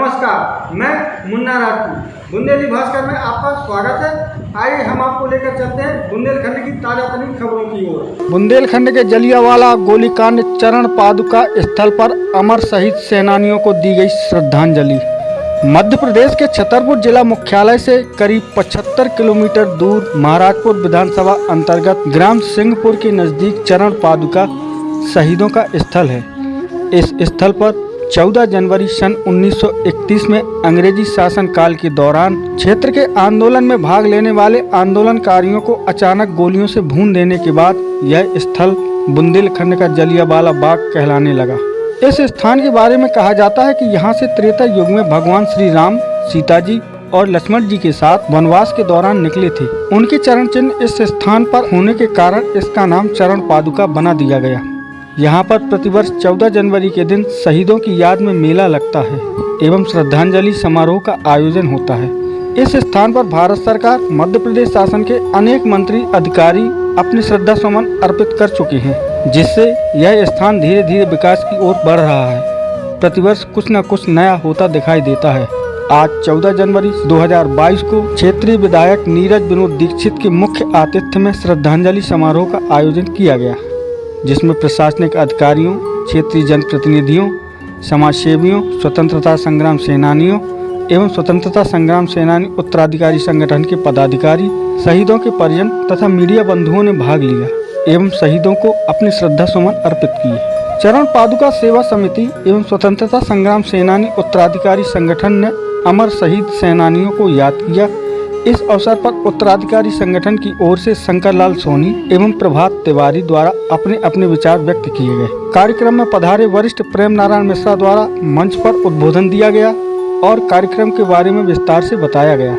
नमस्कार, मैं मुन्ना राजपूत। बुंदेली भास्कर में आपका स्वागत है। आइए हम आपको लेकर चलते हैं बुंदेलखंड की ताज़ा तरीन खबरों की ओर। बुंदेलखंड के जलियांवाला गोलीकांड चरण पादुका स्थल पर अमर शहीद सेनानियों को दी गई श्रद्धांजलि। मध्य प्रदेश के छतरपुर जिला मुख्यालय से करीब 75 किलोमीटर दूर महाराजपुर विधानसभा अंतर्गत ग्राम सिंहपुर के नजदीक चरण पादुका शहीदों का स्थल है। इस स्थल पर 14 जनवरी सन 1931 में अंग्रेजी शासन काल के दौरान क्षेत्र के आंदोलन में भाग लेने वाले आंदोलनकारियों को अचानक गोलियों से भून देने के बाद यह स्थल बुंदेलखंड का जलियांवाला बाग कहलाने लगा। इस स्थान के बारे में कहा जाता है कि यहाँ से त्रेता युग में भगवान श्री राम, सीता जी और लक्ष्मण जी के साथ वनवास के दौरान निकले थे। उनके चरण चिन्ह इस स्थान पर होने के कारण इसका नाम चरण पादुका बना दिया गया। यहाँ पर प्रतिवर्ष 14 जनवरी के दिन शहीदों की याद में मेला लगता है एवं श्रद्धांजलि समारोह का आयोजन होता है। इस स्थान पर भारत सरकार, मध्य प्रदेश शासन के अनेक मंत्री अधिकारी अपनी श्रद्धा सुमन अर्पित कर चुके हैं, जिससे यह स्थान धीरे धीरे विकास की ओर बढ़ रहा है। प्रतिवर्ष कुछ न कुछ नया होता दिखाई देता है। आज 14 जनवरी 2022 को क्षेत्रीय विधायक नीरज विनोद दीक्षित के मुख्य आतिथ्य में श्रद्धांजलि समारोह का आयोजन किया गया, जिसमें प्रशासनिक अधिकारियों, क्षेत्रीय जनप्रतिनिधियों, समाजसेवियों, स्वतंत्रता संग्राम सेनानियों एवं स्वतंत्रता संग्राम सेनानी उत्तराधिकारी संगठन के पदाधिकारी, शहीदों के परिजन तथा मीडिया बंधुओं ने भाग लिया एवं शहीदों को अपनी श्रद्धा सुमन अर्पित किए। चरण पादुका सेवा समिति एवं स्वतंत्रता संग्राम सेनानी उत्तराधिकारी संगठन ने अमर शहीद सेनानियों को याद किया। इस अवसर पर उत्तराधिकारी संगठन की ओर से शंकर लाल सोनी एवं प्रभात तिवारी द्वारा अपने अपने विचार व्यक्त किए गए। कार्यक्रम में पधारे वरिष्ठ प्रेम नारायण मिश्रा द्वारा मंच पर उद्बोधन दिया गया और कार्यक्रम के बारे में विस्तार से बताया गया।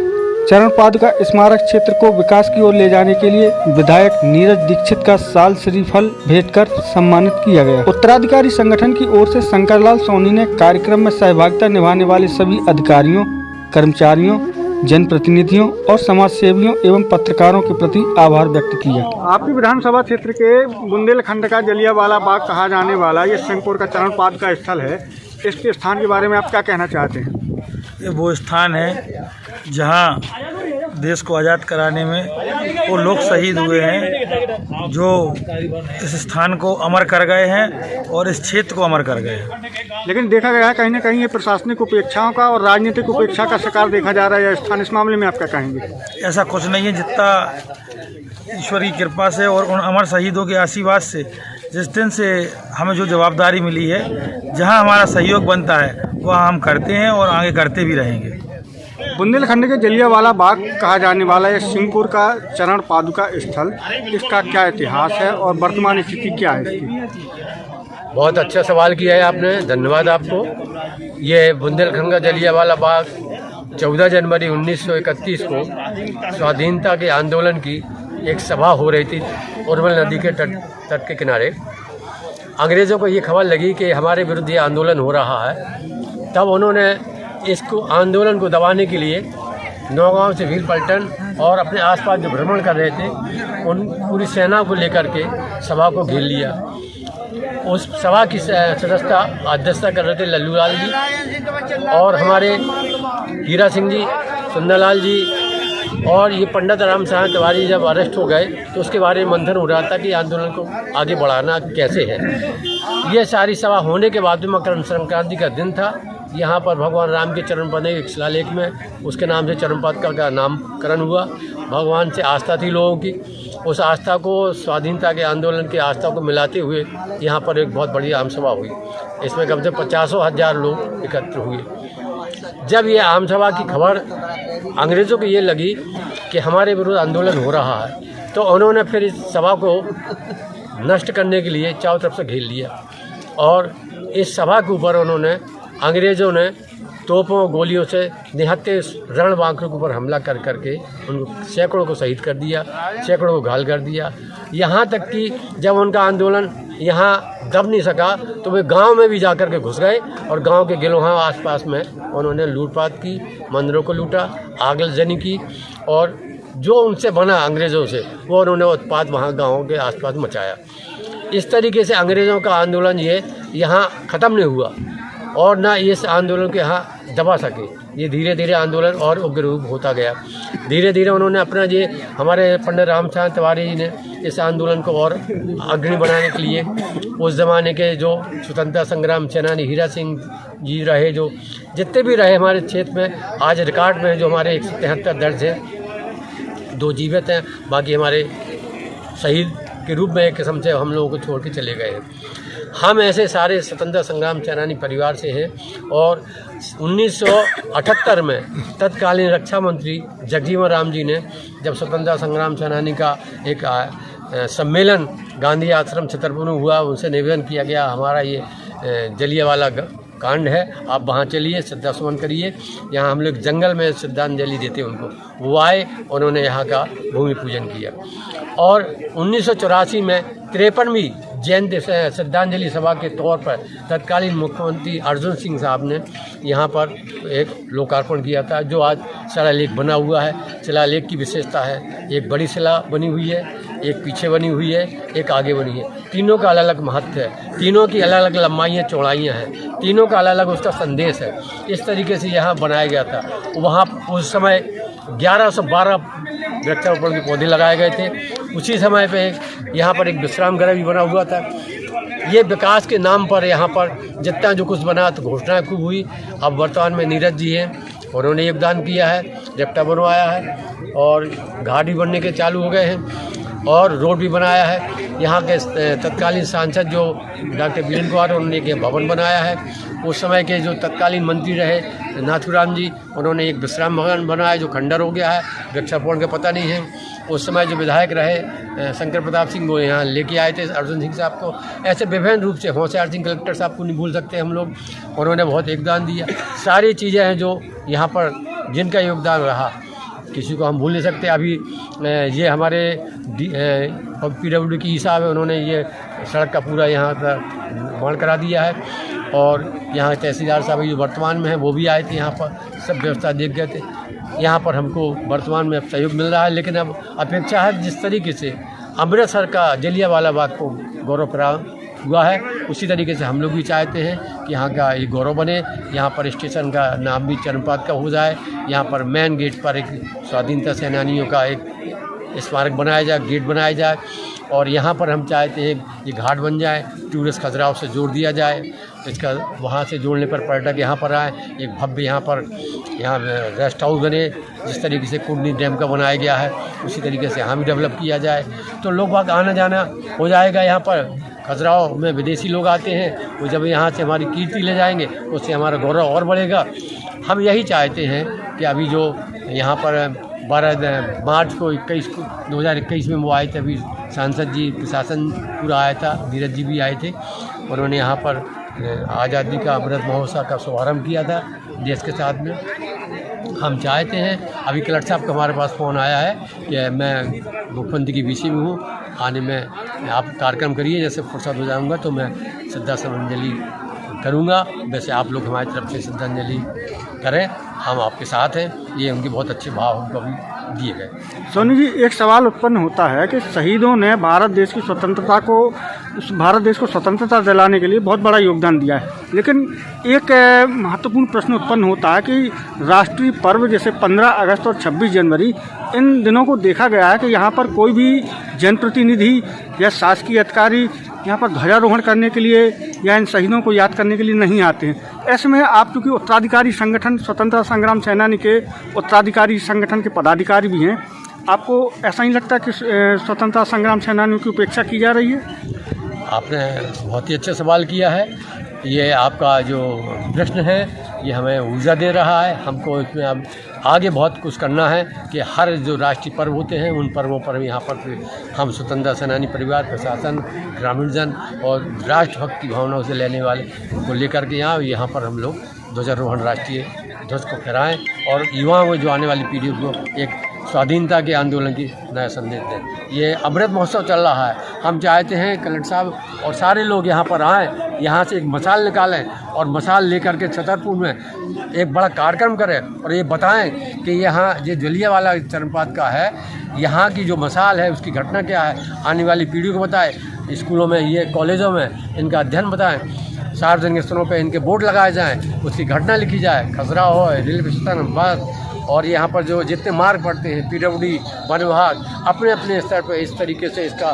चरण पादुका स्मारक क्षेत्र को विकास की ओर ले जाने के लिए विधायक नीरज दीक्षित का साल श्रीफल भेंट कर सम्मानित किया गया। उत्तराधिकारी संगठन की ओर से शंकर लाल सोनी ने कार्यक्रम में सहभागिता निभाने वाले सभी अधिकारियों, कर्मचारियों, जनप्रतिनिधियों और समाज सेवियों एवं पत्रकारों के प्रति आभार व्यक्त किया। आपकी विधानसभा क्षेत्र के बुंदेलखंड का जलियांवाला बाग कहा जाने वाला ये सिंहपुर का चरण पादुका स्थल है। इसके स्थान के बारे में आप क्या कहना चाहते हैं? ये वो स्थान है जहाँ देश को आज़ाद कराने में वो लोग शहीद हुए हैं, जो इस स्थान को अमर कर गए हैं और इस क्षेत्र को अमर कर गए हैं। लेकिन देखा गया है कहीं ना कहीं ये प्रशासनिक उपेक्षाओं का और राजनीतिक उपेक्षा का शिकार देखा जा रहा है स्थान। इस मामले में आप क्या कहेंगे? ऐसा कुछ नहीं है। जितना ईश्वर की कृपा से और उन अमर शहीदों के आशीर्वाद से जिस दिन से हमें जो जवाबदारी मिली है, जहां हमारा सहयोग बनता है वह हम करते हैं और आगे करते भी रहेंगे। बुंदेलखंड के जलियांवाला बाग कहा जाने वाला ये सिंहपुर का चरण पादुका स्थल, इसका क्या इतिहास है और वर्तमान स्थिति क्या है इसकी? बहुत अच्छा सवाल किया है आपने, धन्यवाद आपको। ये बुंदेलखंड का जलियांवाला बाग 14 जनवरी 1931 को स्वाधीनता के आंदोलन की एक सभा हो रही थी उर्वल नदी के तट के किनारे। अंग्रेज़ों को ये खबर लगी कि हमारे विरुद्ध ये आंदोलन हो रहा है। तब उन्होंने इसको आंदोलन को दबाने के लिए नौगांव से भील पलटन और अपने आसपास जो भ्रमण कर रहे थे उन पूरी सेना को लेकर के सभा को घेर लिया। उस सभा की सदस्यता अध्यक्षता कर रहे थे लल्लू लाल जी और हमारे हीरा सिंह जी, सुंदरलाल जी और ये पंडित राम साहब तिवारी जब अरेस्ट हो गए तो उसके बारे में मंथन हो रहा था कि आंदोलन को आगे बढ़ाना कैसे है। ये सारी सभा होने के बाद में मकर संक्रांति का दिन था। यहाँ पर भगवान राम के चरण पद एक शिलालेख में उसके नाम से चरण पादुका का नामकरण हुआ। भगवान से आस्था थी लोगों की, उस आस्था को स्वाधीनता के आंदोलन की आस्था को मिलाते हुए यहाँ पर एक बहुत बड़ी आम सभा हुई। इसमें कम से 50,000 लोग एकत्र हुए। जब ये आम सभा की खबर अंग्रेज़ों को ये लगी कि हमारे विरुद्ध आंदोलन हो रहा है, तो उन्होंने फिर इस सभा को नष्ट करने के लिए चारों तरफ से घेर लिया और इस सभा के ऊपर उन्होंने अंग्रेज़ों ने तोपों गोलियों से निहत्थे रणबांकुरों के ऊपर हमला कर करके उनको सैकड़ों को शहीद कर दिया, सैकड़ों को घायल कर दिया। यहाँ तक कि जब उनका आंदोलन यहाँ दब नहीं सका तो वे गांव में भी जाकर के घुस गए और गांव के गिलोहां आसपास में उन्होंने लूटपाट की, मंदिरों को लूटा, आगजनी की और जो उनसे बना अंग्रेज़ों से वो उन्होंने उत्पात वहाँ गाँव के आसपास मचाया। इस तरीके से अंग्रेज़ों का आंदोलन ये यहाँ ख़त्म नहीं हुआ। और ना इस आंदोलन को यहाँ दबा सके। ये धीरे धीरे आंदोलन और उग्र रूप होता गया। धीरे धीरे उन्होंने अपना ये हमारे पंडित रामचंद्र तिवारी जी ने इस आंदोलन को और अग्रणी बनाने के लिए उस ज़माने के जो स्वतंत्रता संग्राम सेनानी हीरा सिंह जी रहे, जो जितने भी रहे हमारे क्षेत्र में, आज रिकॉर्ड में जो हमारे 173 दर्ज हैं, 2 जीवित हैं, बाकी हमारे शहीद के रूप में एक किस्म से हम लोगों को छोड़ के चले गए हैं। हम ऐसे सारे स्वतंत्रता संग्राम सेनानी परिवार से हैं और 1978 में तत्कालीन रक्षा मंत्री जगजीवन राम जी ने जब स्वतंत्रता संग्राम सेनानी का एक सम्मेलन गांधी आश्रम छतरपुर में हुआ, उनसे निवेदन किया गया हमारा ये जलियांवाला कांड है, आप वहाँ चलिए, श्रद्धा सुमन करिए। यहाँ हम लोग जंगल में श्रद्धांजलि देते उनको। वो आए, उन्होंने यहाँ का भूमि पूजन किया। और 1984 में 53वीं जयंती श्रद्धांजलि सभा के तौर पर तत्कालीन मुख्यमंत्री अर्जुन सिंह साहब ने यहाँ पर एक लोकार्पण किया था, जो आज शिलालेख बना हुआ है। शिलालेख की विशेषता है, एक बड़ी शिला बनी हुई है, एक पीछे बनी हुई है, एक आगे बनी है। तीनों का अलग अलग महत्व है, तीनों की अलग अलग लंबाइयाँ चौड़ाइयाँ हैं, तीनों का अलग अलग उसका संदेश है। इस तरीके से यहाँ बनाया गया था। वहाँ उस समय 1112 वृक्षारोपण के पौधे लगाए गए थे। उसी समय पे यहाँ पर एक विश्राम गृह भी बना हुआ था। ये विकास के नाम पर यहाँ पर जितना जो कुछ बना तो घोषणाएं खूब हुई। अब वर्तमान में नीरज जी हैं, उन्होंने योगदान किया है, रेप्टा बनवाया है और घाट भी बनने के चालू हो गए हैं और रोड भी बनाया है। यहाँ के तत्कालीन सांसद जो डॉक्टर वीरेंद्र कुमार, उन्होंने एक भवन बनाया है। उस समय के जो तत्कालीन मंत्री रहे नाथूराम जी, उन्होंने एक विश्राम भवन बनाया जो खंडर हो गया है, वृक्षारोपण का पता नहीं है। उस समय जो विधायक रहे शंकर प्रताप सिंह, वो यहाँ लेके आए थे अर्जुन सिंह साहब को। ऐसे विभिन्न रूप से होशियार सिंह कलेक्टर साहब को नहीं भूल सकते हम लोग, उन्होंने बहुत योगदान दिया। सारी चीज़ें हैं जो यहाँ पर जिनका योगदान रहा, किसी को हम भूल नहीं सकते। अभी ये हमारे PWD की साहब है, उन्होंने ये सड़क का पूरा यहाँ पर निर्माण करा दिया है। और यहाँ तहसीलदार साहब जो वर्तमान में हैं वो भी आए थे, यहाँ पर सब व्यवस्था देख गए थे। यहाँ पर हमको वर्तमान में अब सहयोग मिल रहा है, लेकिन अब अपेक्षा है जिस तरीके से अमृतसर का जलियांवाला बाग को गौरव प्राप्त हुआ है, उसी तरीके से हम लोग भी चाहते हैं कि यहाँ का ये गौरव बने। यहाँ पर स्टेशन का नाम भी चरणपाद का हो जाए। यहाँ पर मेन गेट पर एक स्वाधीनता सेनानियों का एक स्मारक बनाया जाए, गेट बनाया जाए। और यहाँ पर हम चाहते हैं ये घाट बन जाए, टूरिस्ट खजुराहो से जोड़ दिया जाए। इसका वहाँ से जोड़ने पर पर्यटक यहाँ पर आए। एक भव्य यहाँ रेस्ट हाउस बने, जिस तरीके से कुंडनी डैम का बनाया गया है, उसी तरीके से यहाँ भी डेवलप किया जाए, तो लोग बाग आना जाना हो जाएगा। यहाँ पर खजुराहो में विदेशी लोग आते हैं, वो जब यहाँ से हमारी कीर्ति ले जाएंगे, उससे हमारा गौरव और बढ़ेगा। हम यही चाहते हैं कि अभी जो यहाँ पर 12 मार्च को 2021 में वो आए थे, अभी सांसद जी, प्रशासन पूरा आया था, नीरज जी भी आए थे। उन्होंने यहाँ पर आज़ादी का अमृत महोत्सव का शुभारम्भ किया था देश के साथ में। हम चाहते हैं, अभी कलेक्टर साहब का हमारे पास फ़ोन आया है कि मैं मुख्यमंत्री की बीसी में हूँ, आने में आप कार्यक्रम करिए, जैसे फुर्सत हो जाऊँगा तो मैं श्रद्धा श्रद्धांजलि करूँगा। वैसे आप लोग हमारी तरफ से श्रद्धांजलि करें, हम आपके साथ हैं। ये उनके बहुत अच्छे भाव हमको अभी दिए गए। सोनी जी, एक सवाल उत्पन्न होता है कि शहीदों ने भारत देश की स्वतंत्रता दिलाने के लिए बहुत बड़ा योगदान दिया है, लेकिन एक महत्वपूर्ण प्रश्न उत्पन्न होता है कि राष्ट्रीय पर्व जैसे 15 अगस्त और 26 जनवरी, इन दिनों को देखा गया है कि यहाँ पर कोई भी जनप्रतिनिधि या शासकीय अधिकारी यहाँ पर ध्वजारोहण करने के लिए या इन शहीदों को याद करने के लिए नहीं आते हैं। ऐसे में आप चूँकि उत्तराधिकारी संगठन, स्वतंत्रता संग्राम सेनानी के उत्तराधिकारी संगठन के पदाधिकारी भी हैं, आपको ऐसा नहीं लगता कि स्वतंत्रता संग्राम सेनानियों की उपेक्षा की जा रही है? आपने बहुत ही अच्छा सवाल किया है। ये आपका जो प्रश्न है ये हमें ऊर्जा दे रहा है। हमको इसमें अब आगे बहुत कुछ करना है कि हर जो राष्ट्रीय पर्व होते हैं उन पर्वों पर यहाँ पर हम स्वतंत्रता सेनानी परिवार, प्रशासन, ग्रामीण जन और राष्ट्रभक्ति भावनाओं से लेने वाले को लेकर के यहाँ पर हम लोग ध्वजारोहण राष्ट्रीय ध्वज को फहराएँ और युवाओं में जो आने वाली पीढ़ी को एक स्वाधीनता के आंदोलन की नया संदेश दें। ये अमृत महोत्सव चल रहा है, हम चाहते हैं कलेक्टर साहब और सारे लोग यहाँ पर आएँ, यहाँ से एक मशाल निकालें और मशाल लेकर के छतरपुर में एक बड़ा कार्यक्रम करें और ये बताएं कि यहाँ ये जलियांवाला चरणपाद का है, यहाँ की जो मशाल है उसकी घटना क्या है, आने वाली पीढ़ी को बताएं। स्कूलों में, ये कॉलेजों में इनका अध्ययन बताएं। सार्वजनिक स्थलों पर इनके बोर्ड लगाए जाएं, उसकी घटना लिखी जाए, खसरा हो, रेलवे स्टेशन, बस और यहाँ पर जो जितने मार्ग पड़ते हैं, PWD, वन विभाग अपने अपने स्तर पर इस तरीके से इसका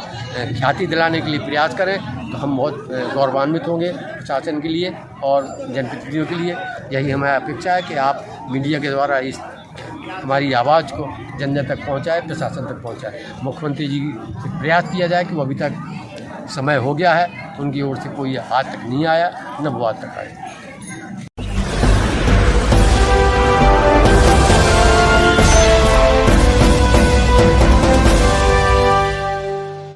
ख्याति दिलाने के लिए प्रयास करें तो हम बहुत गौरवान्वित होंगे प्रशासन के लिए और जनप्रतिनिधियों के लिए। यही हमारी अपेक्षा है कि आप मीडिया के द्वारा इस हमारी आवाज़ को जन जन तक पहुँचाए, प्रशासन तक पहुँचाए। मुख्यमंत्री जी से प्रयास किया जाए कि वो अभी तक समय हो गया है, उनकी ओर से कोई हाथ तक नहीं आया, न वो आज तक आए।